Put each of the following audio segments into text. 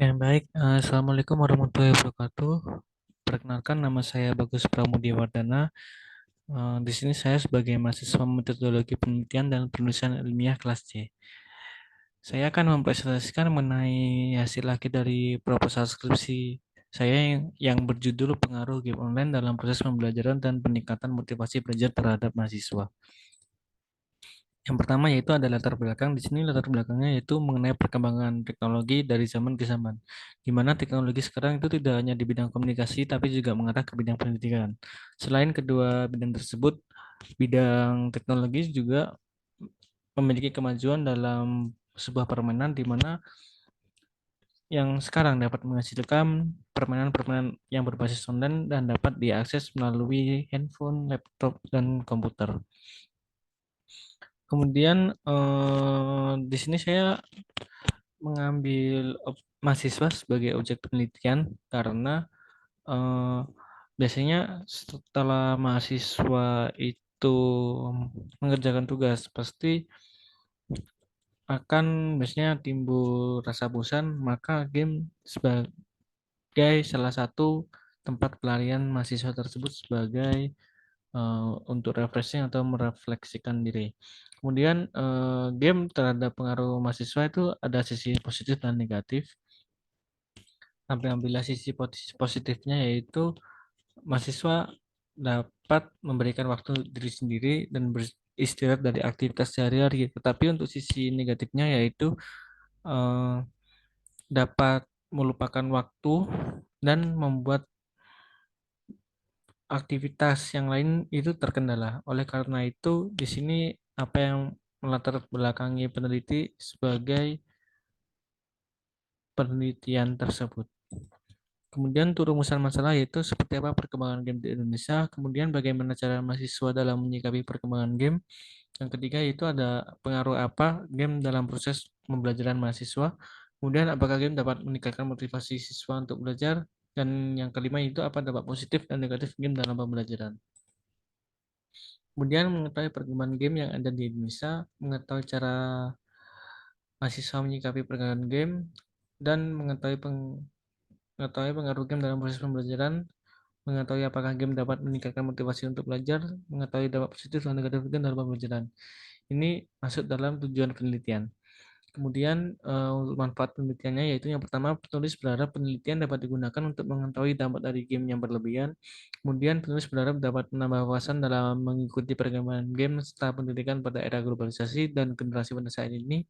Baik. Assalamualaikum warahmatullahi wabarakatuh. Perkenalkan, nama saya Bagus Pramudiwardana. Di sini saya sebagai mahasiswa metodologi penelitian dan penulisan ilmiah kelas C. Saya akan mempresentasikan mengenai hasil akhir dari proposal skripsi saya yang berjudul pengaruh game online dalam proses pembelajaran dan peningkatan motivasi belajar terhadap mahasiswa. Yang pertama yaitu ada latar belakang. Di sini latar belakangnya yaitu mengenai perkembangan teknologi dari zaman ke zaman. Di mana teknologi sekarang itu tidak hanya di bidang komunikasi tapi juga mengarah ke bidang pendidikan. Selain kedua bidang tersebut, bidang teknologi juga memiliki kemajuan dalam sebuah permainan di mana yang sekarang dapat menghasilkan permainan-permainan yang berbasis online dan dapat diakses melalui handphone, laptop, dan komputer. Kemudian di sini saya mengambil mahasiswa sebagai objek penelitian karena eh, biasanya setelah mahasiswa itu mengerjakan tugas pasti akan biasanya timbul rasa bosan, maka game sebagai salah satu tempat pelarian mahasiswa tersebut sebagai untuk refreshing atau merefleksikan diri. Kemudian game terhadap pengaruh mahasiswa itu ada sisi positif dan negatif. Ambil sisi positifnya yaitu mahasiswa dapat memberikan waktu diri sendiri dan beristirahat dari aktivitas sehari-hari. Tetapi untuk sisi negatifnya yaitu eh, dapat melupakan waktu dan membuat aktivitas yang lain itu terkendala. Oleh karena itu, di sini apa yang melatar belakangi peneliti sebagai penelitian tersebut. Kemudian untuk rumusan masalah yaitu seperti apa perkembangan game di Indonesia, kemudian bagaimana cara mahasiswa dalam menyikapi perkembangan game. Yang ketiga yaitu ada pengaruh apa game dalam proses pembelajaran mahasiswa. Kemudian apakah game dapat meningkatkan motivasi siswa untuk belajar. Dan yang kelima itu apa dampak positif dan negatif game dalam pembelajaran. Kemudian mengetahui perkembangan game yang ada di Indonesia, mengetahui cara mahasiswa menyikapi perkembangan game, dan mengetahui pengaruh game dalam proses pembelajaran, mengetahui apakah game dapat meningkatkan motivasi untuk belajar, mengetahui dampak positif dan negatif game dalam pembelajaran. Ini masuk dalam tujuan penelitian. Kemudian untuk manfaat penelitiannya yaitu yang pertama penulis berharap penelitian dapat digunakan untuk mengetahui dampak dari game yang berlebihan. Kemudian penulis berharap dapat menambah wawasan dalam mengikuti perkembangan game setelah pendidikan pada era globalisasi dan generasi pada saat ini.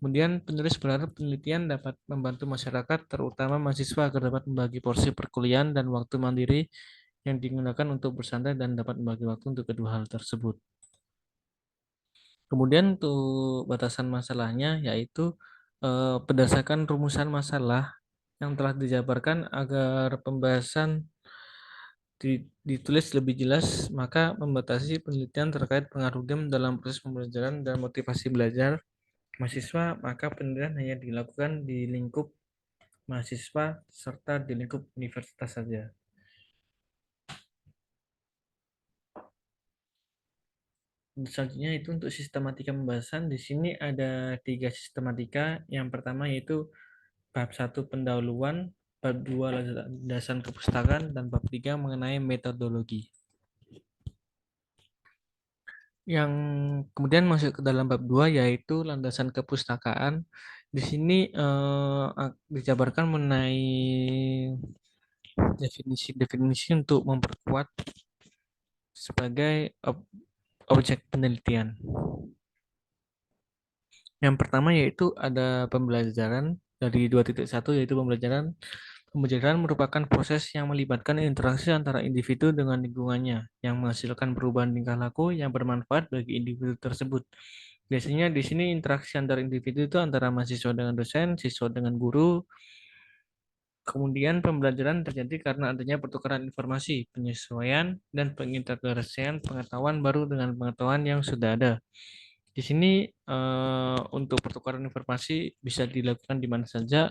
Kemudian penulis berharap penelitian dapat membantu masyarakat, terutama mahasiswa, agar dapat membagi porsi perkuliahan dan waktu mandiri yang digunakan untuk bersantai dan dapat membagi waktu untuk kedua hal tersebut. Kemudian untuk batasan masalahnya yaitu berdasarkan rumusan masalah yang telah dijabarkan agar pembahasan ditulis lebih jelas, maka membatasi penelitian terkait pengaruh game dalam proses pembelajaran dan motivasi belajar mahasiswa, maka penelitian hanya dilakukan di lingkup mahasiswa serta di lingkup universitas saja. Selanjutnya itu untuk sistematika pembahasan. Di sini ada tiga sistematika. Yang pertama yaitu bab 1 pendahuluan, bab 2 landasan kepustakaan, dan bab 3 mengenai metodologi. Yang kemudian masuk ke dalam bab 2 yaitu landasan kepustakaan. Di sini dijabarkan mengenai definisi-definisi untuk memperkuat sebagai objek penelitian. Yang pertama yaitu ada pembelajaran dari 2.1 yaitu pembelajaran. Pembelajaran merupakan proses yang melibatkan interaksi antara individu dengan lingkungannya yang menghasilkan perubahan tingkah laku yang bermanfaat bagi individu tersebut. Biasanya di sini interaksi antar individu itu antara mahasiswa dengan dosen, siswa dengan guru. Kemudian pembelajaran terjadi karena adanya pertukaran informasi, penyesuaian, dan pengintegrasian pengetahuan baru dengan pengetahuan yang sudah ada. Di sini untuk pertukaran informasi bisa dilakukan di mana saja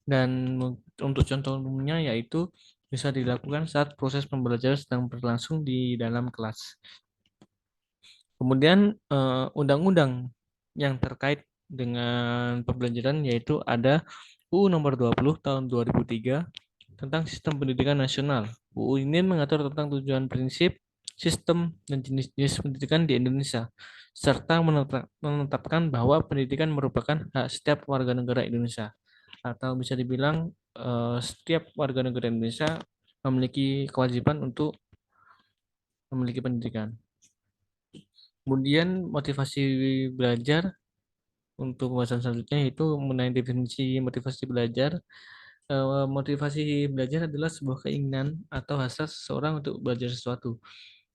dan untuk contoh umumnya yaitu bisa dilakukan saat proses pembelajaran sedang berlangsung di dalam kelas. Kemudian undang-undang yang terkait dengan pembelajaran yaitu ada UU Nomor 20 Tahun 2003 tentang Sistem Pendidikan Nasional. UU ini mengatur tentang tujuan prinsip, sistem, dan jenis-jenis pendidikan di Indonesia, serta menetapkan bahwa pendidikan merupakan hak setiap warga negara Indonesia. Atau bisa dibilang setiap warga negara Indonesia memiliki kewajiban untuk memiliki pendidikan. Kemudian motivasi belajar untuk pembahasan selanjutnya yaitu mengenai definisi motivasi belajar. Motivasi belajar adalah sebuah keinginan atau hasrat seseorang untuk belajar sesuatu.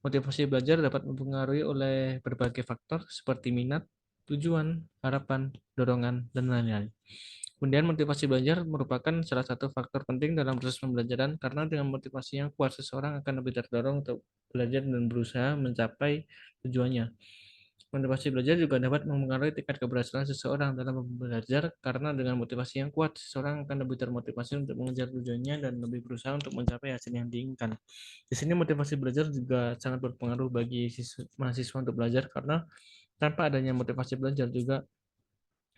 Motivasi belajar dapat mempengaruhi oleh berbagai faktor seperti minat, tujuan, harapan, dorongan, dan lain-lain. Kemudian motivasi belajar merupakan salah satu faktor penting dalam proses pembelajaran karena dengan motivasi yang kuat seseorang akan lebih terdorong untuk belajar dan berusaha mencapai tujuannya. Motivasi belajar juga dapat mempengaruhi tingkat keberhasilan seseorang dalam belajar karena dengan motivasi yang kuat, seseorang akan lebih termotivasi untuk mengejar tujuannya dan lebih berusaha untuk mencapai hasil yang diinginkan. Di sini motivasi belajar juga sangat berpengaruh bagi mahasiswa untuk belajar karena tanpa adanya motivasi belajar juga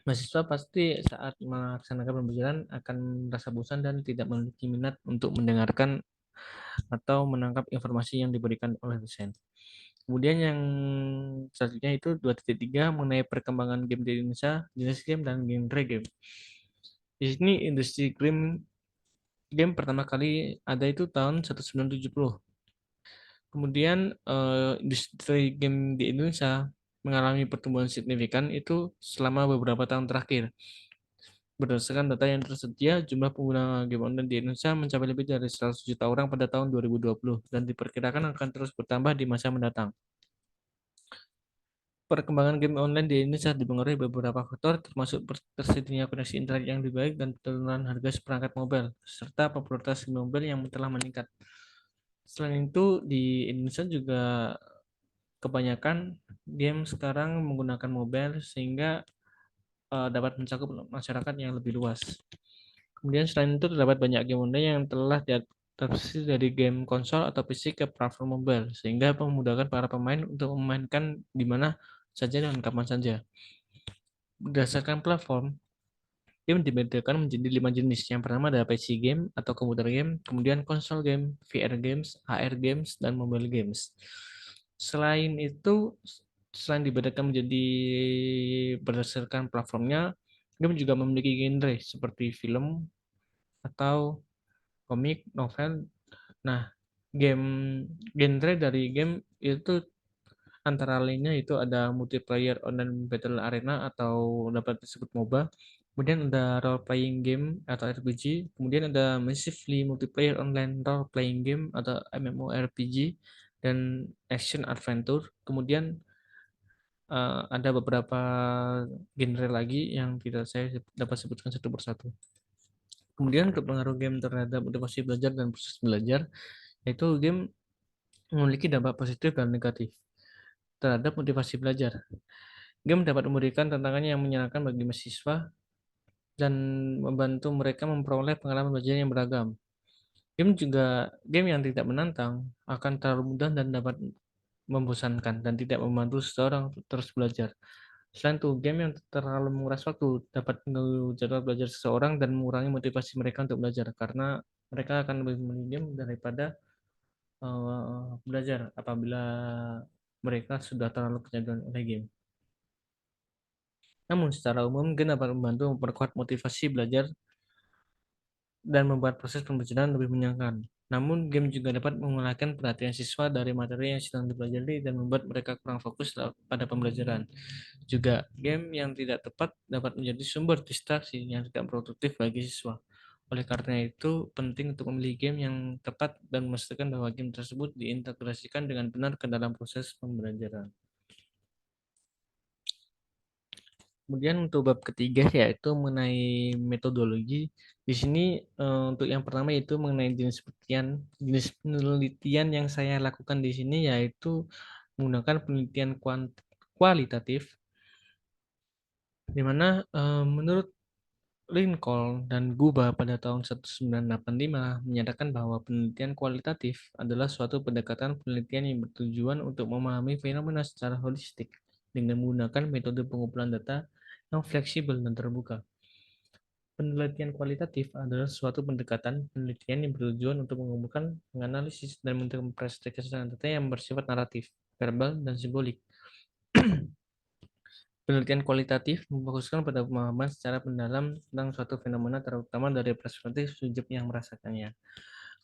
mahasiswa pasti saat melaksanakan pembelajaran akan merasa bosan dan tidak memiliki minat untuk mendengarkan atau menangkap informasi yang diberikan oleh dosen. Kemudian yang selanjutnya itu 2.3 mengenai perkembangan game di Indonesia, jenis game dan genre game. Di sini industri game pertama kali ada itu tahun 1970. Kemudian industri game di Indonesia mengalami pertumbuhan signifikan itu selama beberapa tahun terakhir. Berdasarkan data yang tersedia, jumlah pengguna game online di Indonesia mencapai lebih dari 100 juta orang pada tahun 2020 dan diperkirakan akan terus bertambah di masa mendatang. Perkembangan game online di Indonesia dipengaruhi beberapa faktor, termasuk tersedianya koneksi internet yang lebih baik dan penurunan harga seperangkat mobile, serta popularitas game mobile yang telah meningkat. Selain itu, di Indonesia juga kebanyakan game sekarang menggunakan mobile sehingga dapat mencakup masyarakat yang lebih luas. Kemudian selain itu terdapat banyak game online yang telah diadaptasi dari game konsol atau PC ke platform mobile, sehingga memudahkan para pemain untuk memainkan di mana saja dan kapan saja. Berdasarkan platform, game dibedakan menjadi 5 jenis. Yang pertama adalah PC game atau komputer game, kemudian konsol game, VR games, AR games, dan mobile games. Selain itu, selain dibedakan menjadi berdasarkan platformnya, game juga memiliki genre seperti film atau komik, novel. Nah, game genre dari game itu antara lainnya itu ada multiplayer online battle arena atau dapat disebut MOBA. Kemudian ada role playing game atau RPG. Kemudian ada massively multiplayer online role playing game atau MMORPG dan action adventure. Kemudian ada beberapa genre lagi yang tidak saya dapat sebutkan satu persatu. Kemudian untuk pengaruh game terhadap motivasi belajar dan proses belajar, yaitu game memiliki dampak positif dan negatif terhadap motivasi belajar. Game dapat memberikan tantangan yang menyenangkan bagi mahasiswa dan membantu mereka memperoleh pengalaman belajar yang beragam. Game yang tidak menantang akan terlalu mudah dan dapat membosankan dan tidak membantu seseorang untuk terus belajar. Selain itu, game yang terlalu menguras waktu dapat mengganggu jadwal belajar seseorang dan mengurangi motivasi mereka untuk belajar karena mereka akan lebih memilih game daripada belajar apabila mereka sudah terlalu kecanduan oleh game. Namun secara umum, game dapat membantu memperkuat motivasi belajar dan membuat proses pembelajaran lebih menyenangkan. Namun, game juga dapat mengalihkan perhatian siswa dari materi yang sedang dipelajari dan membuat mereka kurang fokus pada pembelajaran. Juga, game yang tidak tepat dapat menjadi sumber distraksi yang tidak produktif bagi siswa. Oleh karena itu, penting untuk memilih game yang tepat dan memastikan bahwa game tersebut diintegrasikan dengan benar ke dalam proses pembelajaran. Kemudian untuk bab ketiga yaitu mengenai metodologi. Di sini untuk yang pertama itu mengenai jenis penelitian yang saya lakukan di sini yaitu menggunakan penelitian kualitatif, di mana menurut Lincoln dan Guba pada tahun 1985 menyatakan bahwa penelitian kualitatif adalah suatu pendekatan penelitian yang bertujuan untuk memahami fenomena secara holistik dengan menggunakan metode pengumpulan data yang fleksibel dan terbuka. Penelitian kualitatif adalah suatu pendekatan penelitian yang bertujuan untuk mengumpulkan, menganalisis, dan menginterpretasikan data yang bersifat naratif, verbal, dan simbolik. Penelitian kualitatif memfokuskan pada pemahaman secara mendalam tentang suatu fenomena, terutama dari perspektif subjek yang merasakannya.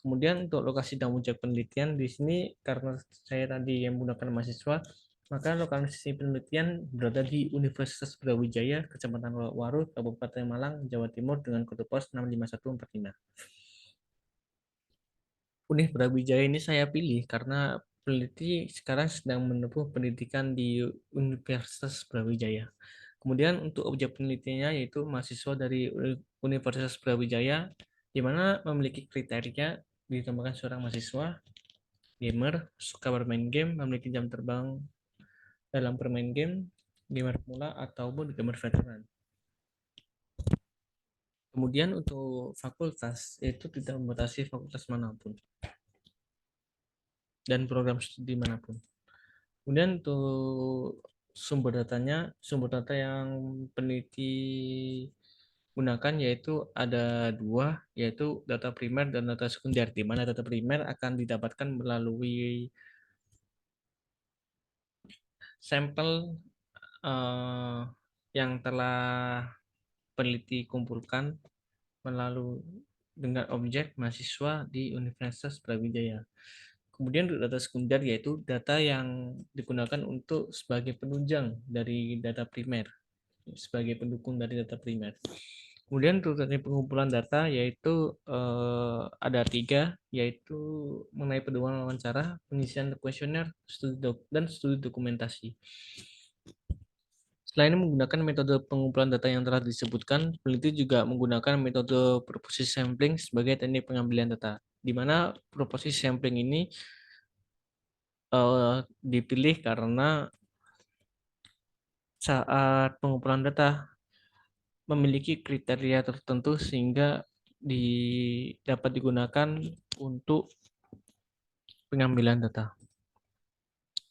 Kemudian untuk lokasi dan objek penelitian di sini, karena saya tadi yang menggunakan mahasiswa, maka lokasi penelitian berada di Universitas Brawijaya, Kecamatan Waru, Kabupaten Malang, Jawa Timur dengan kode pos 65145. Univ Brawijaya ini saya pilih karena peneliti sekarang sedang menempuh pendidikan di Universitas Brawijaya. Kemudian untuk objek penelitiannya yaitu mahasiswa dari Universitas Brawijaya, di mana memiliki kriteria ditambahkan seorang mahasiswa, gamer, suka bermain game, memiliki jam terbang dalam bermain game, gamer pemula ataupun gamer veteran. Kemudian untuk fakultas, itu tidak membatasi fakultas manapun dan program studi manapun. Kemudian untuk sumber data yang peneliti gunakan yaitu ada dua, yaitu data primer dan data sekunder, di mana data primer akan didapatkan melalui sampel yang telah peneliti kumpulkan melalui dengan objek mahasiswa di Universitas Brawijaya. Kemudian data sekunder yaitu data yang digunakan untuk sebagai penunjang dari data primer, sebagai pendukung dari data primer. Kemudian untuk teknik pengumpulan data yaitu ada tiga, yaitu mengenai pedoman wawancara, pengisian kuesioner, dan studi dokumentasi. Selain menggunakan metode pengumpulan data yang telah disebutkan, peneliti juga menggunakan metode proposisi sampling sebagai teknik pengambilan data, di mana proposisi sampling ini dipilih karena saat pengumpulan data memiliki kriteria tertentu sehingga dapat digunakan untuk pengambilan data.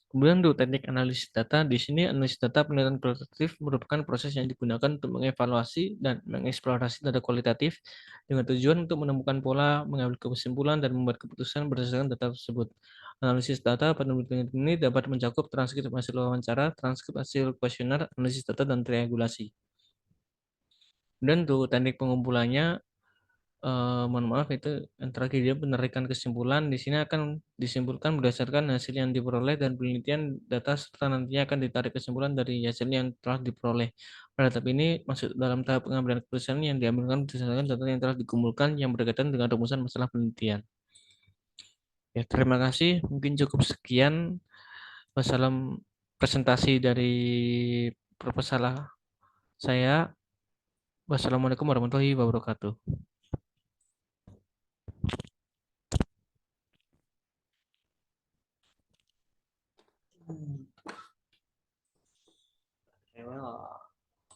Kemudian untuk teknik analisis data, di sini analisis data penelitian kualitatif merupakan proses yang digunakan untuk mengevaluasi dan mengeksplorasi data kualitatif dengan tujuan untuk menemukan pola, mengambil kesimpulan, dan membuat keputusan berdasarkan data tersebut. Analisis data penelitian ini dapat mencakup transkrip hasil wawancara, transkrip hasil kuesioner, analisis data, dan triangulasi. Dan untuk teknik pengumpulannya, mohon maaf itu yang terakhir, dia penarikan kesimpulan. Di sini akan disimpulkan berdasarkan hasil yang diperoleh dan penelitian data, serta nantinya akan ditarik kesimpulan dari hasil yang telah diperoleh. Pada tahap ini masuk dalam tahap pengambilan keputusan yang diambilkan berdasarkan data yang telah dikumpulkan yang berkaitan dengan rumusan masalah penelitian. Ya, terima kasih. Mungkin cukup sekian. Wassalam, presentasi dari proposal saya. Wassalamualaikum warahmatullahi wabarakatuh.